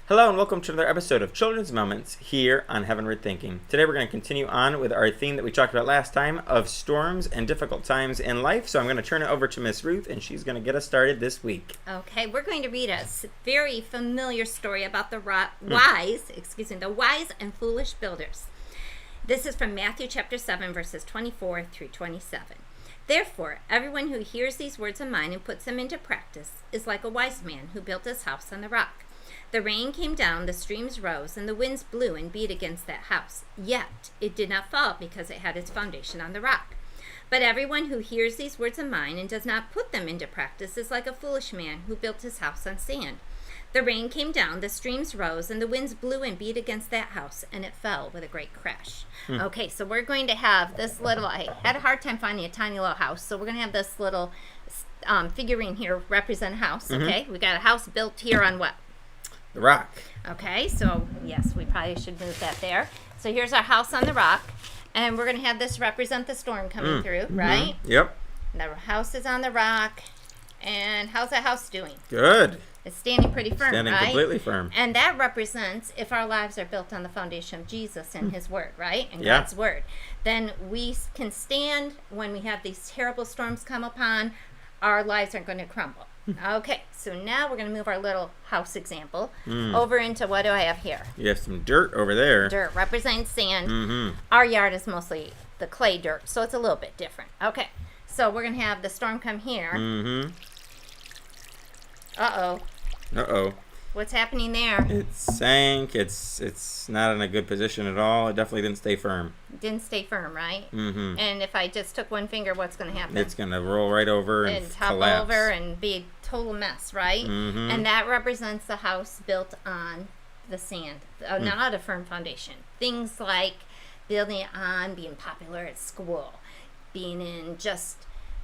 Hello and welcome to another episode of Children's Moments here on Heavenward Thinking. Today we're going to continue on with our theme that we talked about last time of storms and difficult times in life. So I'm going to turn it over to Miss Ruth and she's going to get us started this week. Okay, we're going to read a very familiar story about the wise and foolish builders. This is from Matthew chapter 7 verses 24 through 27. Therefore, everyone who hears these words of mine and puts them into practice is like a wise man who built his house on the rock. The rain came down, the streams rose, and the winds blew and beat against that house. Yet it did not fall because it had its foundation on the rock. But everyone who hears these words of mine and does not put them into practice is like a foolish man who built his house on sand. The rain came down, the streams rose, and the winds blew and beat against that house, and it fell with a great crash. Okay, so we're going to have this little, I had a hard time finding a tiny little house, so we're going to have this little figurine here represent a house, okay? We got a house built here on what? The rock. Okay, so yes, we probably should move that there. So here's our house on the rock, and we're going to have this represent the storm coming through, right? Yep. The house is on the rock, and how's that house doing? Good. It's standing pretty firm, Standing right? completely firm. And that represents if our lives are built on the foundation of Jesus and His Word, right? And Yeah. God's Word. Then we can stand when we have these terrible storms come upon. Our lives aren't going to crumble. Okay, so now we're going to move our little house example over into what do I have here? You have some dirt over there. Dirt represents sand. Our yard is mostly the clay dirt, so it's a little bit different. Okay, so we're going to have the storm come here. Uh-oh. Uh-oh. What's happening there? It sank. It's not in a good position at all. It definitely didn't stay firm. Didn't stay firm, right? And if I just took one finger, what's going to happen? It's going to roll right over and topple collapse. over and be a total mess, right? And that represents the house built on the sand, not a firm foundation. Things like building it on being popular at school, being in just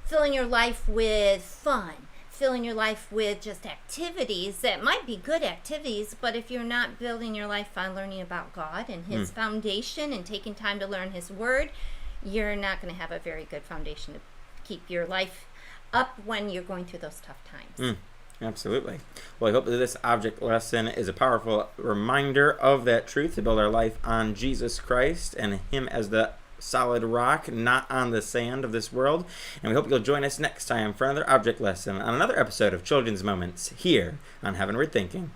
filling your life with fun, filling your life with just activities that might be good activities, but if you're not building your life on learning about God and His foundation and taking time to learn His Word, you're not going to have a very good foundation to keep your life up when you're going through those tough times. Absolutely. Well, I hope that this object lesson is a powerful reminder of that truth to build our life on Jesus Christ and Him as the solid rock, not on the sand of this world. And we hope you'll join us next time for another object lesson on another episode of Children's Moments here on Heavenward Thinking.